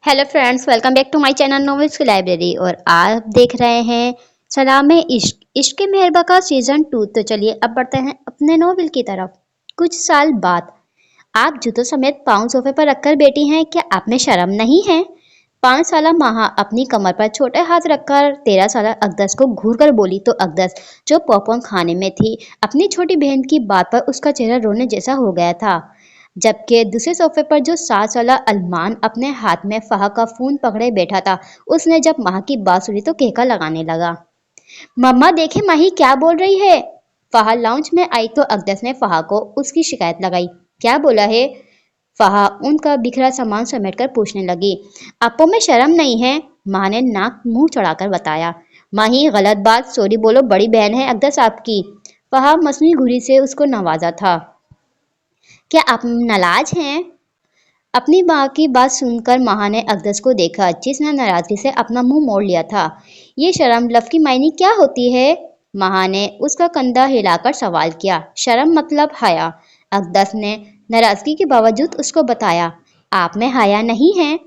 Hello friends, welcome back to my channel novels की library. और आप देख रहे हैं सलाम इश्क इश्क मेहरबा का सीजन 2। तो चलिए अब बढ़ते हैं अपने नॉवेल की तरफ। कुछ साल बाद आप जूतों समेत पाँव सोफे पर रखकर बैठी हैं। क्या आप में शर्म नहीं है? 5 साला माहा अपनी कमर पर छोटे हाथ रखकर 13 साला अकदस को घूर कर बोली। तो अकदस जो पॉपकॉर्न खाने में थी, अपनी छोटी बहन की बात पर उसका चेहरा रोने जैसा हो गया था। जबकि दूसरे सोफे पर जो 7 साला अरमान अपने हाथ में फहा का फोन पकड़े बैठा था, उसने जब माह की बात सुनी तो केका लगाने लगा। मम्मा देखे माही क्या बोल रही है। फहा लाउंज में आई तो अकदस ने फहा को उसकी शिकायत लगाई। क्या बोला है? फहा उनका बिखरा सामान समेटकर पूछने लगी। आपो में शर्म नहीं है? माँ ने नाक मुंह चढ़ाकर बताया। माही गलत बात, सॉरी बोलो, बड़ी बहन है अकदस आपकी। फहा मसनूई घुरी से उसको नवाजा था। क्या आप नाराज हैं? अपनी माँ की बात सुनकर माँ ने अकदस को देखा, जिसने नाराजगी से अपना मुंह मोड़ लिया था। ये शर्म लफ की मायने क्या होती है? माँ ने उसका कंधा हिलाकर सवाल किया। शर्म मतलब हया। अकदस ने नाराजगी के बावजूद उसको बताया। आप में हया नहीं है?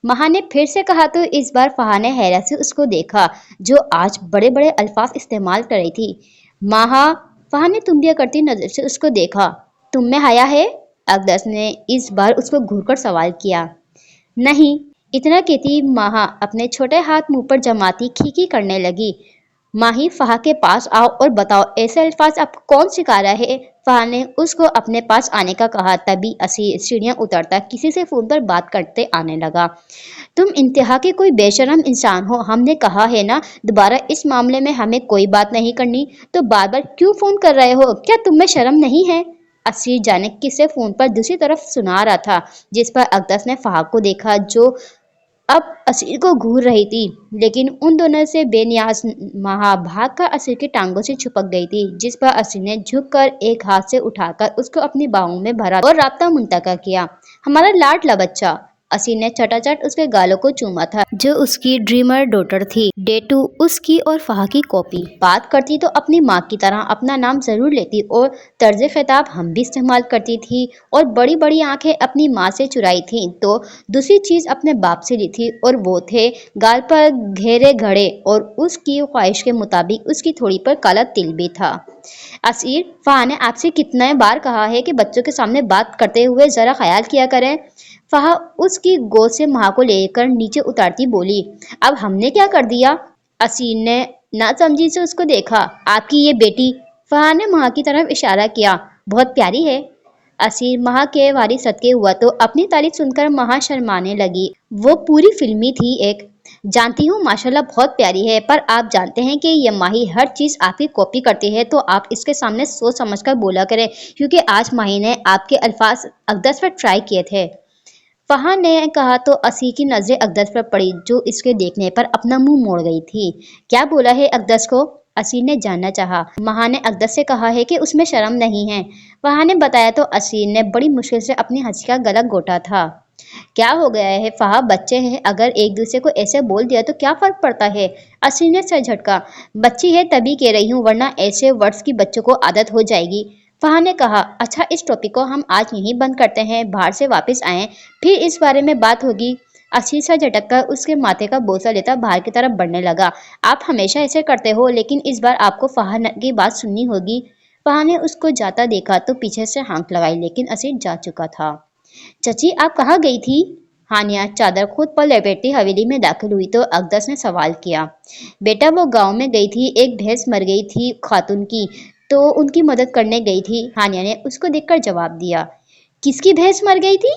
माँ ने फिर से कहा तो इस बार फहा ने हैरत से उसको देखा, जो आज बड़े बड़े अल्फाज इस्तेमाल कर रही थी। माँ, फहा ने तुम्बिया करती नजर से उसको देखा। तुम में हया है? अकदस ने इस बार उसको घूरकर सवाल किया। नहीं, इतना कहती माहा अपने छोटे हाथ मुंह पर जमाती खीखी करने लगी। माही, फहा के पास आओ और बताओ ऐसे अल्फाज आपको कौन सिखा रहा है। फहा ने उसको अपने पास आने का कहा। तभी असीर सीढ़ियां उतरता किसी से फोन पर बात करते आने लगा। तुम इंतहा के कोई बेशरम इंसान हो। हमने कहा है ना, दोबारा इस मामले में हमें कोई बात नहीं करनी, तो बार बार क्यों फोन कर रहे हो? क्या तुम में शर्म नहीं है? असीर जाने किसे फोन पर दूसरी तरफ सुना रहा था, जिस पर अकदस ने फहा को देखा, जो अब असीर को घूर रही थी। लेकिन उन दोनों से बेनियाज महा भाग कर असीर की टांगों से चिपक गई थी, जिस पर असीर ने झुककर एक हाथ से उठाकर उसको अपनी बाहों में भरा और राब्ता मुंतका किया। हमारा लाडला बच्चा। असीर ने चटाचट उसके गालों को चूमा था, जो उसकी ड्रीमर डॉटर थी। डेटू उसकी और फहा की कॉपी। बात करती तो अपनी माँ की तरह अपना नाम जरूर लेती और तर्ज खिताब हम भी इस्तेमाल करती थी, और बड़ी बड़ी आंखें अपनी माँ से चुराई थी तो दूसरी चीज अपने बाप से ली थी, और वो थे गाल पर घेरे घड़े, और उसकी ख्वाहिश के मुताबिक उसकी थोड़ी पर काला तिल भी था। असीर, फहा ने आपसे कितने बार कहा है कि बच्चों के सामने बात करते हुए जरा ख्याल किया करें। फहा उसकी गोद से माँ को लेकर नीचे उतारती बोली। अब हमने क्या कर दिया? असीर ने नासमझी से उसको देखा। आपकी ये बेटी, फहा ने माँ की तरफ इशारा किया, बहुत प्यारी है। असीर माह के वारी सदके हुआ तो अपनी तारीफ सुनकर महा शर्माने लगी। वो पूरी फिल्मी थी एक। जानती हूँ माशाल्लाह बहुत प्यारी है, पर आप जानते हैं कि ये माही हर चीज आपकी कॉपी करती है, तो आप इसके सामने सोच समझकर बोला करें, क्योंकि आज माही ने आपके अल्फाज अकदस पर ट्राई किए थे। फहा ने कहा तो असी की नजरें अकदस पर पड़ी, जो इसके देखने पर अपना मुंह मोड़ गई थी। क्या बोला है अकदस को? असीर ने जानना चाहा। महा ने अकदस से कहा है कि उसमें शर्म नहीं है। फहा ने बताया तो असीर ने बड़ी मुश्किल से अपनी हंसी का गला घोटा था। क्या हो गया है फहा, बच्चे हैं, अगर एक दूसरे को ऐसे बोल दिया तो क्या फर्क पड़ता है? असीर ने सर झटका। बच्ची है तभी कह रही हूँ, वरना ऐसे वर्ड्स की बच्चों को आदत हो जाएगी। फहा ने कहा। अच्छा, इस टॉपिक को हम आज यहीं बंद करते हैं, बाहर से वापस आए फिर इस बारे में बात होगी। असीर सा झटक कर उसके माथे का बोसा लेता बाहर की तरफ बढ़ने लगा। आप हमेशा ऐसे करते हो, लेकिन इस बार आपको फहा की बात सुननी होगी। फहा ने उसको जाता देखा तो पीछे से हाँक लगाई, लेकिन असीर जा चुका था। चची, आप कहाँ गई थी? हानिया चादर खुद पर लपेटती हवेली में दाखिल हुई तो अकदस ने सवाल किया। बेटा, वो गांव में गई थी, एक भैंस मर गई थी खातून की, तो उनकी मदद करने गई थी। हानिया ने उसको देखकर जवाब दिया। किसकी भैंस मर गई थी?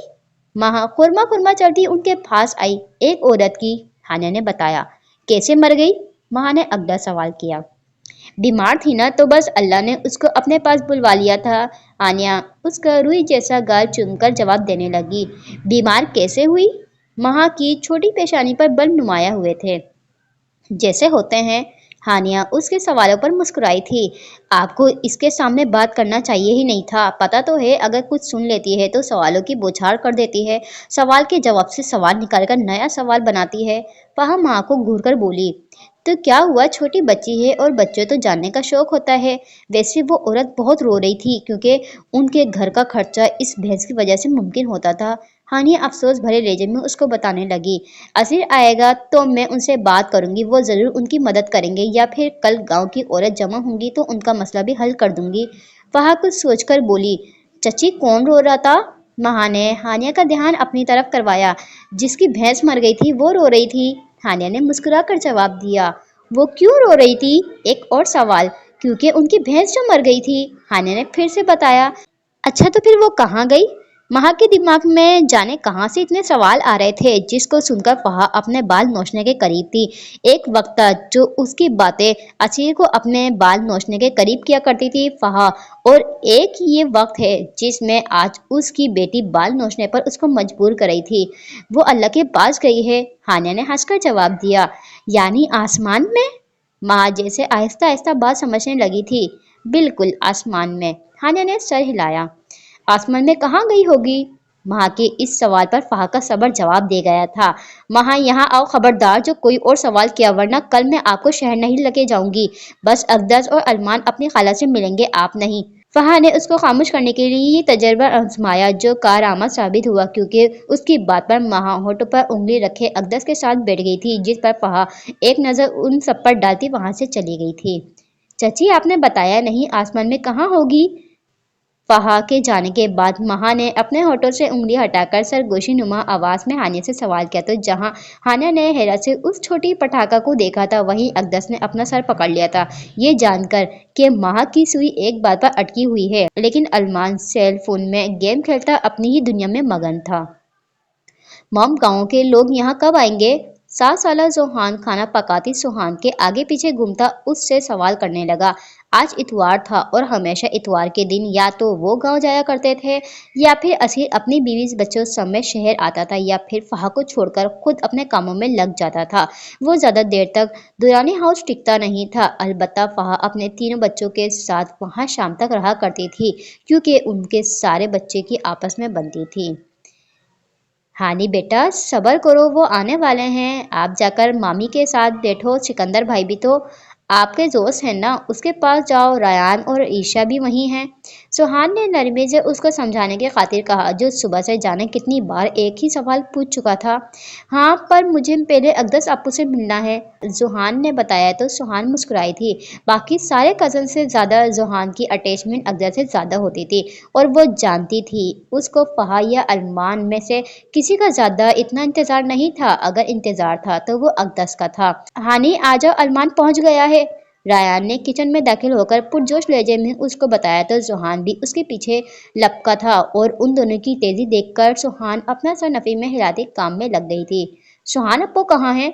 माँ खुरमा खुरमा चलती उनके पास आई। एक औरत की, हानिया ने बताया। कैसे मर गई? माँ ने अगला सवाल किया। बीमार थी ना, तो बस अल्लाह ने उसको अपने पास बुलवा लिया था। आनिया उसका रुई जैसा गाल चूमकर जवाब देने लगी। बीमार कैसे हुई? माँ की छोटी पेशानी पर बल नुमाया हुए थे, जैसे होते हैं। हानिया उसके सवालों पर मुस्कुराई थी। आपको इसके सामने बात करना चाहिए ही नहीं था, पता तो है अगर कुछ सुन लेती है तो सवालों की बौछार कर देती है, सवाल के जवाब से सवाल निकालकर नया सवाल बनाती है। वह माँ को घूर कर बोली। तो क्या हुआ, छोटी बच्ची है और बच्चों तो जानने का शौक होता है। वैसे वो औरत बहुत रो रही थी, क्योंकि उनके घर का खर्चा इस भैंस की वजह से मुमकिन होता था। हानिया अफसोस भरे लहजे में उसको बताने लगी। असीर आएगा तो मैं उनसे बात करूंगी, वो जरूर उनकी मदद करेंगे, या फिर कल गांव की औरत जमा होंगी तो उनका मसला भी हल कर दूंगी। फहा कुछ सोचकर बोली, चची कौन रो रहा था? महा ने हानिया का ध्यान अपनी तरफ करवाया। जिसकी भैंस मर गई थी वो रो रही थी। हानिया ने मुस्कुराकर जवाब दिया। वो क्यों रो रही थी? एक और सवाल। क्योंकि उनकी भैंस जो मर गई थी। हानिया ने फिर से बताया। अच्छा तो फिर वो कहाँ गई? महा के दिमाग में जाने कहाँ से इतने सवाल आ रहे थे, जिसको सुनकर फहा अपने बाल नोचने के करीब थी। एक वक्त था जो उसकी बातें असीर को अपने बाल नोचने के करीब किया करती थी फहा, और एक ये वक्त है जिसमें आज उसकी बेटी बाल नोचने पर उसको मजबूर कर रही थी। वो अल्लाह के पास गई है। हानिया ने हंसकर जवाब दिया। यानी आसमान में? महा जैसे आहिस्ता आहिस्ता बात समझने लगी थी। बिल्कुल आसमान में। हानिया ने सर हिलाया। आसमान में कहाँ गई होगी? महा के इस सवाल पर फहा का सबर जवाब दे गया था। महा यहाँ आओ, खबरदार जो कोई और सवाल किया, वरना कल मैं आपको शहर नहीं लेके जाऊंगी। बस अकदस और अरमान अपनी खाला से मिलेंगे, आप नहीं। फहा ने उसको खामोश करने के लिए ये तजर्बा आजमाया, जो कारआमद साबित हुआ, क्योंकि उसकी बात पर महा होठों पर उंगली रखे अकदस के साथ बैठ गई थी, जिस पर फहा एक नजर उन सब पर डालती वहां से चली गई थी। चची आपने बताया नहीं, आसमान में कहाँ होगी? फहा के जाने के बाद महा ने अपने होठों से उंगली हटाकर सरगोशी नुमा आवाज में हानिया से सवाल किया, तो जहां हानिया ने हैरत से उस छोटी पटाखा को देखा था, वहीं अकदस ने अपना सर पकड़ लिया था, ये जानकर कि महा की सुई एक बात पर अटकी हुई है। लेकिन अरमान सेल फोन में गेम खेलता अपनी ही दुनिया में मगन था। मॉम गांव के लोग यहाँ कब आएंगे? 7 साला जोहान खाना पकाती सुहान के आगे पीछे घूमता उससे सवाल करने लगा। आज इतवार था और हमेशा इतवार के दिन या तो वो गांव जाया करते थे, या फिर असीर अपनी बीवी बच्चों समेत शहर आता था, या फिर फहा को छोड़कर खुद अपने कामों में लग जाता था। वो ज्यादा देर तक दुरानी हाउस टिकता नहीं था। अलबत्ता फहा अपने 3 बच्चों के साथ वहां शाम तक रहा करती थी, क्योंकि उनके सारे बच्चे की आपस में बनती थी। हानि बेटा सबर करो, वो आने वाले हैं। आप जाकर मामी के साथ बैठो, सिकंदर भाई भी तो आपके दोस्त हैं ना, उसके पास जाओ। रायान और ईशा भी वहीं हैं। सुहान ने नरमी से उसको समझाने की खातिर कहा, जो सुबह से जाने कितनी बार एक ही सवाल पूछ चुका था। हाँ पर मुझे पहले अकदस अप्पू से मिलना है, जुहान ने बताया। तो सुहान मुस्कुराई थी। बाकी सारे कजन से ज्यादा जुहान की अटैचमेंट अकदस से ज्यादा होती थी, और वो जानती थी उसको फहा या अरमान में से किसी का ज्यादा इतना इंतजार नहीं था। अगर इंतजार था तो वो अकदस का था। हानि आ जाओ, अरमान पहुंच गया है। रायान ने किचन में दाखिल होकर पुरजोश लहजे में उसको बताया, तो सुहान भी उसके पीछे लपका था, और उन दोनों की तेजी देखकर सुहान अपना सर नफी में हिलाते काम में लग गई थी। सुहान अप्पो कहाँ है?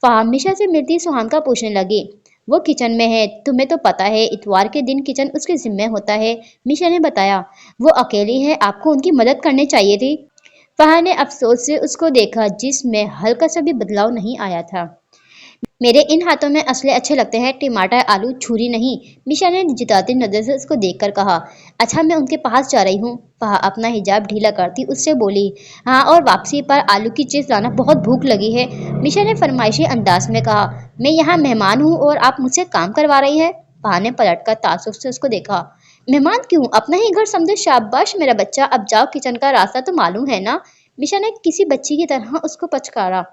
फहा मिशा से मिलती सुहान का पूछने लगी। वो किचन में है, तुम्हें तो पता है इतवार के दिन किचन उसके जिम्मे होता है, मिशा ने बताया। वो अकेली है, आपको उनकी मदद करनी चाहिए थी। फहा ने अफसोस से उसको देखा, जिसमें हल्का सा भी बदलाव नहीं आया था। मेरे इन हाथों में असले अच्छे लगते हैं, टमाटर आलू छुरी नहीं, मिशा ने जिताती नजर से उसको देखकर कहा। अच्छा मैं उनके पास जा रही हूँ। फहा अपना हिजाब ढीला करती उससे बोली। हाँ और वापसी पर आलू की चिप्स लाना, बहुत भूख लगी है, मिशा ने फरमाइशी अंदाज में कहा। मैं यहाँ मेहमान हूँ और आप मुझसे काम करवा रही है। फहा ने पलटकर तासुब से उसको देखा। मेहमान क्यों, अपना ही घर समझो। शाबाश मेरा बच्चा, अब जाओ, किचन का रास्ता तो मालूम है ना। मिशा ने किसी बच्ची की तरह उसको पचकारा।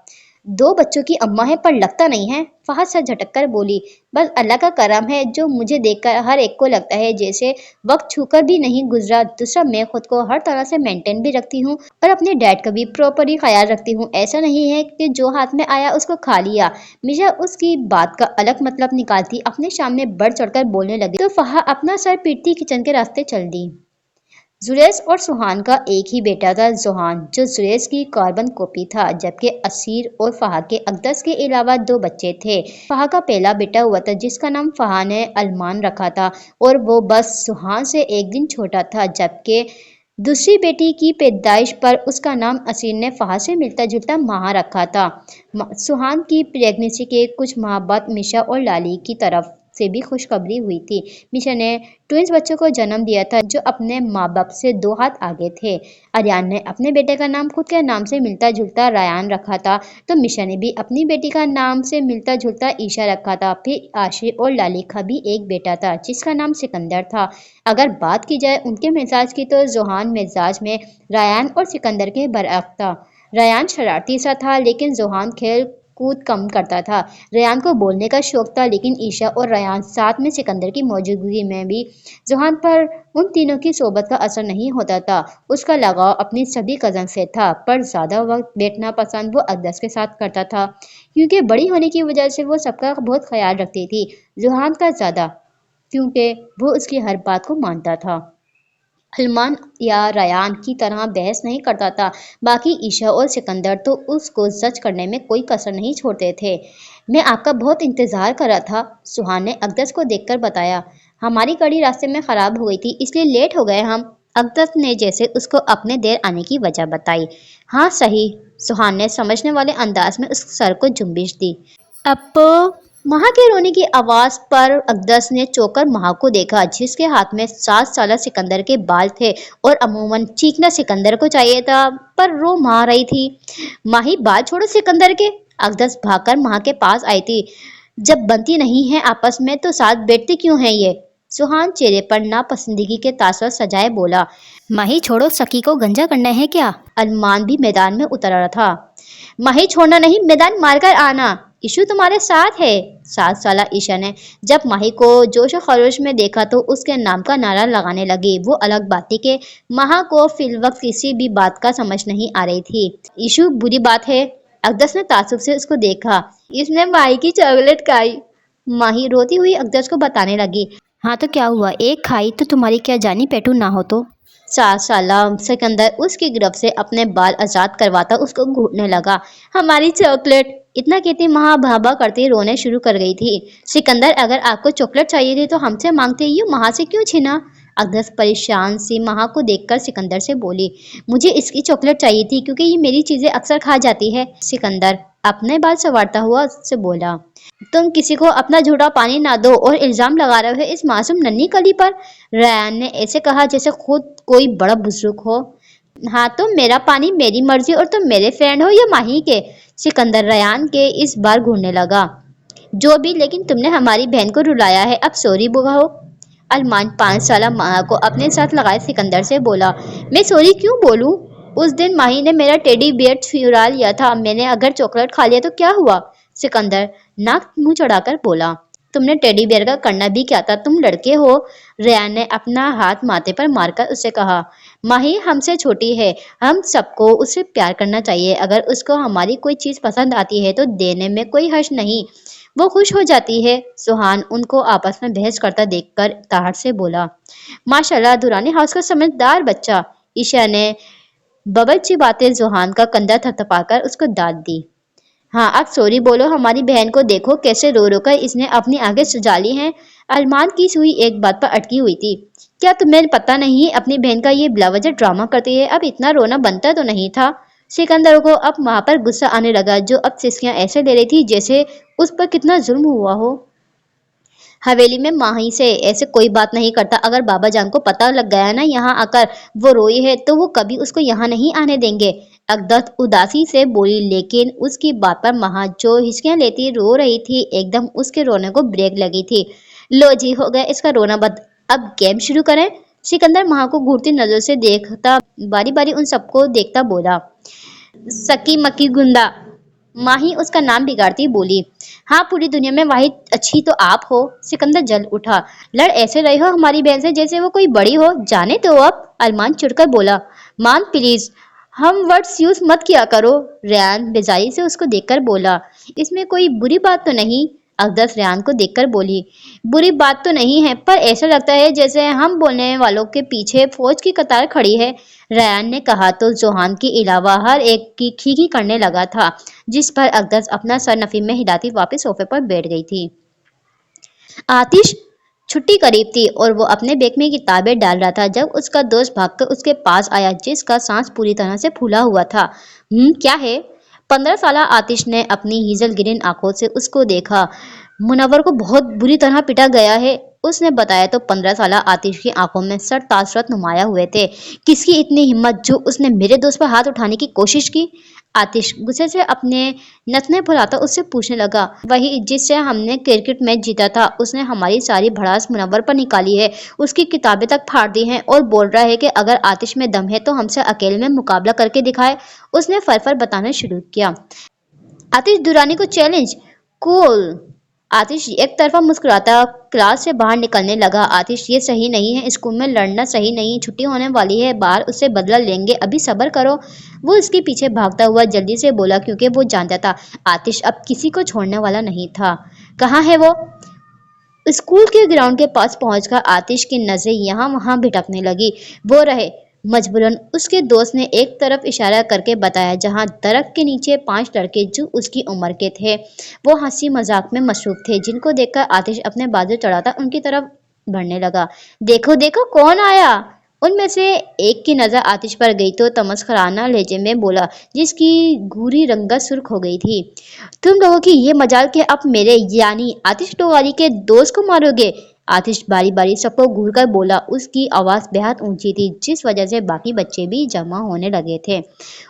2 बच्चों की अम्मा है पर लगता नहीं है, फहद सर झटक कर बोली। बस अल्लाह का करम है, जो मुझे देखकर हर एक को लगता है जैसे वक्त छूकर भी नहीं गुजरा। दूसरा मैं खुद को हर तरह से मेंटेन भी रखती हूँ, और अपने डैड का भी प्रॉपरली ख्याल रखती हूँ। ऐसा नहीं है कि जो हाथ में आया उसको खा लिया। मिशा उसकी बात का अलग मतलब निकालती अपने सामने बढ़ चढ़कर बोलने लगी, तो फहा अपना सर पीटती किचन के रास्ते चल दी। जुरैस और सुहान का एक ही बेटा था, जोहान, जो जुरैस की कार्बन कॉपी था, जबकि असीर और फहा के अकदस के अलावा 2 बच्चे थे। फहा का पहला बेटा हुआ था, जिसका नाम फहा ने अरमान रखा था, और वो बस सुहान से एक दिन छोटा था। जबकि दूसरी बेटी की पैदाइश पर उसका नाम असीर ने फहा से मिलता जुलता महा रखा था। सुहान की प्रेगनेंसी के कुछ माह बाद मिशा और लाली की तरफ से भी खुशखबरी हुई थी। मिशा ने ट्विंस बच्चों को जन्म दिया था जो अपने माँ बाप से 2 हाथ आगे थे। आर्यन ने अपने बेटे का नाम खुद के नाम से मिलता जुलता रायान रखा था, तो मिशा ने भी अपनी बेटी का नाम से मिलता जुलता ईशा रखा था। फिर आशी और लालिका भी एक बेटा था जिसका नाम सिकंदर था। अगर बात की जाए उनके मिजाज की तो जोहान मिजाज में रायान और सिकंदर के बरअक्स था। रायान शरारती सा था लेकिन जोहान खेल कूद कम करता था। रेयान को बोलने का शौक था लेकिन ईशा और रेयान साथ में सिकंदर की मौजूदगी में भी जोहान पर उन तीनों की सोबत का असर नहीं होता था। उसका लगाव अपनी सभी कजन से था, पर ज्यादा वक्त बैठना पसंद वो अकदस के साथ करता था क्योंकि बड़ी होने की वजह से वो सबका बहुत ख्याल रखती थी। जोहान का ज्यादा, क्योंकि वो उसकी हर बात को मानता था। सलमान या रयान की तरह बहस नहीं करता था। बाकी ईशा और सिकंदर तो उसको जज करने में कोई कसर नहीं छोड़ते थे। मैं आपका बहुत इंतजार कर रहा था, सुहान ने अकदस को देखकर बताया। हमारी गाड़ी रास्ते में खराब हो गई थी इसलिए लेट हो गए हम। अकदस ने जैसे उसको अपने देर आने की वजह बताई। हाँ सही, सुहान ने समझने वाले अंदाज में उस सर को जुम्बिश दी। अप्पो, महा के रोने की आवाज पर अकदस ने चौंकर महा को देखा जिसके हाथ में 7 साल सिकंदर के बाल थे और अमूमन चीखना सिकंदर को चाहिए था पर रो महा रही थी। माही बाल छोड़ो सिकंदर के। अकदस भागकर महा के पास आई थी। जब बनती नहीं है आपस में तो साथ बैठते क्यों हैं ये? सुहान चेहरे पर नापसंदगी के तासर सजाए बोला। माही छोड़ो, सकी को गंजा करना है क्या? अरमान भी मैदान में उतर रहा था। माही छोड़ना नहीं, मैदान मारकर आना, ईशु तुम्हारे साथ है। 7 साल ईशा ने जब माही को जोश और खरोश में देखा तो उसके नाम का नारा लगाने लगी। वो अलग बात थी कि महा को फिलवक्त किसी भी बात का समझ नहीं आ रही थी। ईशु बुरी बात है? अकदस ने तासुब से उसको देखा। इसने माही की चॉकलेट खाई, माही रोती हुई अकदस को बताने लगी। हाँ तो क्या हुआ, एक खाई तो तुम्हारी क्या जानी पेटू ना हो तो? 7 साल सिकंदर उसकी गिरफ्त से अपने बाल आजाद करवाता उसको घूटने लगा। हमारी चॉकलेट, इतना कहती महा भाभा करती रोने शुरू कर गई थी। सिकंदर, अगर आपको चॉकलेट चाहिए थी तो हमसे मांगते, यूं महा से क्यों छीना? अकदस परेशान सी महा को देखकर सिकंदर से बोली। मुझे इसकी चॉकलेट चाहिए थी क्योंकि ये मेरी चीजें अक्सर खा जाती है। सिकंदर अपने बाल संवारता हुआ उससे बोला। तुम किसी को अपना झूठा पानी ना दो और इल्जाम लगा रहे हो इस मासूम नन्ही कली पर। रयान ने ऐसे कहा जैसे खुद कोई बड़ा बुजुर्ग हो। हाँ तो मेरा पानी मेरी मर्जी और तुम मेरे फ्रेंड हो या माही के? सिकंदर रयान के इस बार घूरने लगा। जो भी, लेकिन तुमने हमारी बहन को रुलाया है, अब सॉरी बुगाओ। अरमान 5 साल माह को अपने साथ लगाए सिकंदर से बोला। मैं सॉरी क्यों बोलूं? उस दिन माही ने मेरा टेडी बियर चुरा लिया था, मैंने अगर चॉकलेट खा लिया तो क्या हुआ? सिकंदर नाक मुंह चढ़ाकर बोला। तुमने टेडी बियर का करना भी क्या था, तुम लड़के हो। रेयान ने अपना हाथ माथे पर मारकर उससे कहा। माही हमसे छोटी है, हम सबको उससे प्यार करना चाहिए। अगर उसको हमारी कोई चीज पसंद आती है तो देने में कोई हर्ज नहीं, वो खुश हो जाती है। सुहान उनको आपस में बहस करता देखकर ताहट से बोला। माशाल्लाह, दुरानी हाउस का समझदार बच्चा। ईशा ने बबलची बातें जुहान का कंधा थपथपाकर उसको दाद दी। हाँ अब सॉरी बोलो, हमारी बहन को देखो कैसे रो रो कर इसने अपनी आंखें सुजा ली हैं। अरमान की सुई एक बात पर अटकी हुई थी। क्या तुम्हें पता नहीं अपनी बहन का ये बिलावजह ड्रामा करती है? अब इतना रोना बनता तो नहीं था। सिकंदर को अब वहां पर गुस्सा आने लगा जो अब सिस्कियां ऐसे ले रही थी जैसे उस पर कितना जुल्म हुआ हो। हवेली में माही से ऐसे कोई बात नहीं करता। अगर बाबा जान को पता लग गया ना यहाँ आकर वो रोई है तो वो कभी उसको यहाँ नहीं आने देंगे। अकदस उदासी से बोली, लेकिन उसकी बात पर महा जो हिचकियां लेती रो रही थी एकदम उसके रोने को ब्रेक लगी थी। लो जी, हो गया इसका रोना बंद, अब गेम शुरू करें। सिकंदर महा को घूरती नजर से देखता बारी बारी उन सबको देखता बोला। सकी मक्की गुंडा, माही उसका नाम बिगाड़ती बोली। हाँ पूरी दुनिया में वाहिद अच्छी तो आप हो। सिकंदर जल उठा। लड़ ऐसे रहे हो हमारी बहन से जैसे वो कोई बड़ी हो, जाने दो अब। अरमान चिढ़कर बोला। मान प्लीज हम वर्ड्स यूज मत किया करो। रेयान बेजारी से उसको देखकर बोला। इसमें कोई बुरी बात तो नहीं? अकदस रेयान को देखकर बोली। बुरी बात तो नहीं है, पर ऐसा लगता है जैसे हम बोलने वालों के पीछे फौज की कतार खड़ी है। रेयान ने कहा तो जोहान के अलावा हर एक की खीखी करने लगा था, जिस पर अकदस अपना सर नफी में हिलाती वापस सोफे पर बैठ गई थी। आतिश छुट्टी करीब थी और वो अपने बैग में किताबें डाल रहा था जब उसका दोस्त भागकर उसके पास आया जिसका सांस पूरी तरह से फूला हुआ था। क्या है? 15 साल आतिश ने अपनी हीजल ग्रीन आंखों से उसको देखा। मुनव्वर को बहुत बुरी तरह पिटा गया है, उसने बताया तो 15 साला आतिश की आंखों में सर तासरत नुमाया हुए थे। किसकी इतनी हिम्मत जो उसने मेरे दोस्त पर हाथ उठाने की कोशिश की? आतिश गुस्से से अपने नथने फुलाता उससे पूछने लगा। वही जिससे हमने क्रिकेट मैच जीता था, उसने हमारी सारी भड़ास मुनव्वर पर निकाली है, उसकी किताबें तक फाड़ दी हैं और बोल रहा है कि अगर आतिश में दम है तो हमसे अकेले में मुकाबला करके दिखाए। उसने फर बताना शुरू किया। आतिश दुरानी को चैलेंज। कूल। आतिश एक तरफा मुस्कुराता क्लास से बाहर निकलने लगा। आतिश ये सही नहीं है, स्कूल में लड़ना सही नहीं, छुट्टी होने वाली है, बाहर उससे बदला लेंगे, अभी सब्र करो। वो उसके पीछे भागता हुआ जल्दी से बोला क्योंकि वो जानता था आतिश अब किसी को छोड़ने वाला नहीं था। कहाँ है वो? स्कूल के ग्राउंड के पास पहुंचकर आतिश की नजरें यहाँ वहां भटकने लगी। वो रहे। मजबूरन उसके दोस्त ने एक तरफ इशारा करके बताया जहां दरख्त के नीचे 5 लड़के जो उसकी उम्र के थे। वो हंसी मजाक में मसरूफ थे, जिनको देखकर आतिश अपने बाजू चढ़ाता उनकी तरफ बढ़ने लगा। देखो देखो कौन आया। उनमें से एक की नजर आतिश पर गई तो तमस्कराना लहजे में बोला, जिसकी घूरी रंगत सुर्ख हो गई थी। तुम लोगों की ये मजाल कि अब मेरे यानी आतिश टोवाली के दोस्त को मारोगे? आतिश बारी बारी सबको घूर कर बोला। उसकी आवाज बेहद ऊंची थी, जिस वजह से बाकी बच्चे भी जमा होने लगे थे।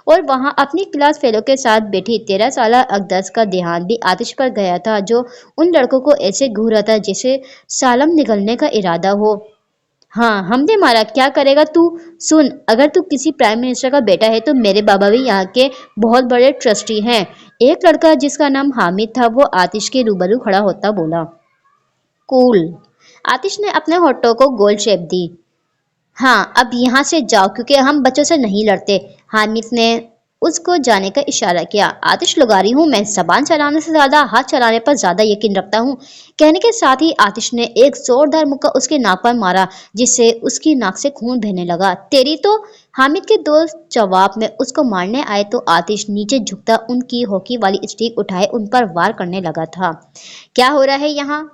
और वहां अपनी क्लास फेलो के साथ बैठी 13 साला अकदस का ध्यान भी आतिश पर गया था, जो उन लड़कों को ऐसे घूर रहा था जैसे सालम निगलने का इरादा हो। हाँ, हमने मारा, क्या करेगा तू? सुन, अगर तू किसी प्राइम मिनिस्टर का बेटा है तो मेरे बाबा भी यहाँ के बहुत बड़े ट्रस्टी हैं। एक लड़का जिसका नाम हामिद था वो आतिश के रूबरू खड़ा होता बोला। कूल। आतिश ने अपने होठों को गोल शेप दी। हाँ, अब यहाँ से जाओ क्योंकि हम बच्चों से नहीं लड़ते। हामिद ने उसको जाने का इशारा किया। आतिश लुगारी हूँ मैं, जबान चलाने से ज्यादा हाथ चलाने पर ज्यादा यकीन रखता हूँ। कहने के साथ ही आतिश ने एक जोरदार मुक्का उसके नाक पर मारा, जिससे उसकी नाक से खून बहने लगा। तेरी तो। हामिद के दोस्त जवाब में उसको मारने आए तो आतिश नीचे झुकता उनकी हॉकी वाली स्टिक उठाए उन पर वार करने लगा था। क्या हो रहा है यहाँ?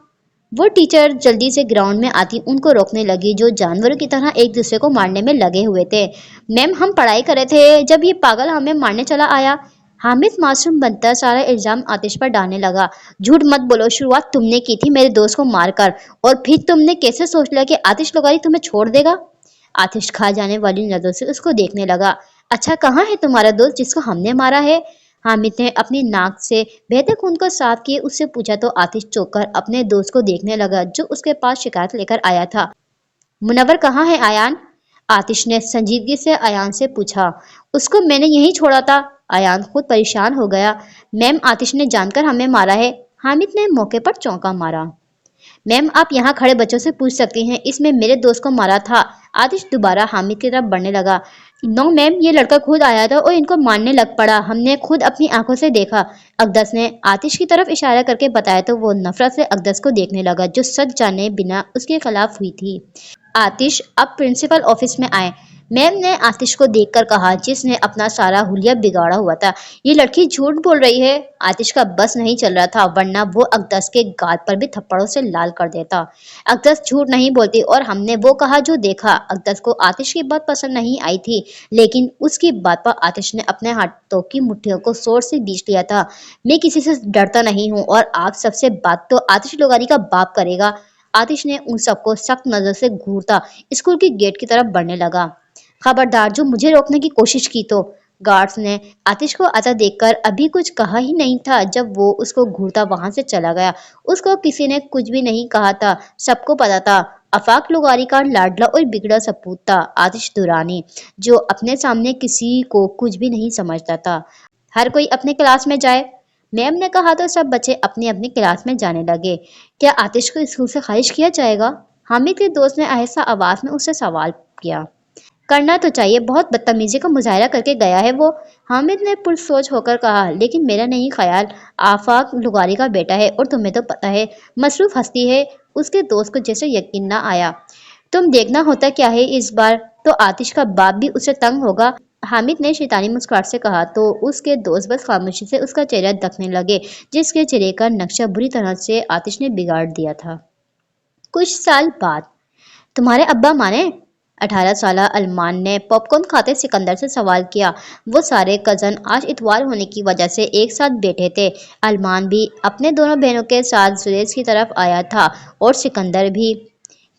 वो टीचर जल्दी से ग्राउंड में आती उनको रोकने लगी, जो जानवरों की तरह एक दूसरे को मारने में लगे हुए थे। मैम, हम पढ़ाई कर रहे थे जब ये पागल हमें मारने चला आया। हामिद मासूम बनता सारा इल्जाम आतिश पर डालने लगा। झूठ मत बोलो, शुरुआत तुमने की थी मेरे दोस्त को मारकर, और फिर तुमने कैसे सोच लिया कि आतिश लगारी तुम्हें छोड़ देगा? आतिश खा जाने वाली नजरों से उसको देखने लगा। अच्छा, कहाँ है तुम्हारा दोस्त जिसको हमने मारा है? हामिद ने अपनी नाक से बहते खून को साफ किए उससे पूछा तो आतिश चौंक कर अपने दोस्त को देखने लगा, जो उसके पास शिकायत लेकर आया था। मुनव्वर कहाँ है आयान? आतिश ने संजीदगी से आयान से पूछा। उसको मैंने यहीं छोड़ा था। आयान खुद परेशान हो गया। मैम, आतिश ने जानकर हमें मारा है। हामिद ने मौके पर चौंका मारा। मैम, आप यहाँ खड़े बच्चों से पूछ सकती हैं, इसमें मेरे दोस्त को मारा था। आतिश दोबारा हामिद की तरफ बढ़ने लगा। नो मैम, ये लड़का खुद आया था और इनको मारने लग पड़ा, हमने खुद अपनी आंखों से देखा। अकदस ने आतिश की तरफ इशारा करके बताया तो वो नफरत से अकदस को देखने लगा, जो सच जाने बिना उसके खिलाफ हुई थी। आतिश अब प्रिंसिपल ऑफिस में आए। मैम ने आतिश को देखकर कहा, जिसने अपना सारा हुलिया बिगाड़ा हुआ था। ये लड़की झूठ बोल रही है। आतिश का बस नहीं चल रहा था, वरना वो अकदस के गाल पर भी थप्पड़ों से लाल कर देता। अकदस झूठ नहीं बोलती और हमने वो कहा जो देखा। अकदस को आतिश की बात पसंद नहीं आई थी, लेकिन उसकी बात पर आतिश ने अपने हाथों की मुट्ठियों को जोर से बीच लिया था। मैं किसी से डरता नहीं हूँ और आप सबसे बात तो आतिश लोगारी का बाप करेगा। आतिश ने उन सबको सख्त नजर से घूरता स्कूल की गेट की तरफ बढ़ने लगा। खबरदार, जो मुझे रोकने की कोशिश की तो। गार्ड्स ने आतिश को आता देखकर अभी कुछ कहा ही नहीं था जब वो उसको घूरता वहां से चला गया। उसको किसी ने कुछ भी नहीं कहा था, सबको पता था आफाक लोगारी का लाडला और बिगड़ा सपूत था आतिश दुरानी, जो अपने सामने किसी को कुछ भी नहीं समझता था। हर कोई अपने क्लास में जाए। मैम ने कहा तो सब बच्चे अपनी अपनी क्लास में जाने लगे। क्या आतिश को स्कूल से खारिज किया जाएगा? हामिद के दोस्त ने आहिस्ता आवाज में उससे सवाल किया। करना तो चाहिए, बहुत बदतमीजी का मुजाहरा करके गया है वो। हामिद ने पुरसोच होकर कहा, लेकिन मेरा नहीं ख्याल आफाक लुगारी का बेटा है और तुम्हें तो पता है मसरूफ हस्ती है। उसके दोस्त को जैसे यकीन ना आया। तुम देखना होता क्या है इस बार तो आतिश का बाप भी उससे तंग होगा। हामिद ने शैतानी मुस्कुराहट से कहा तो उसके दोस्त बस खामोशी से उसका चेहरा देखने लगे, जिसके चेहरे का नक्शा बुरी तरह से आतिश ने बिगाड़ दिया था। कुछ साल बाद। तुम्हारे अब्बा माने? 18 साला अरमान ने पॉपकॉर्न खाते सिकंदर से सवाल किया। वो सारे कजन आज इतवार होने की वजह से एक साथ बैठे थे। अरमान भी अपने दोनों बहनों के साथ सुरेश की तरफ आया था और सिकंदर भी।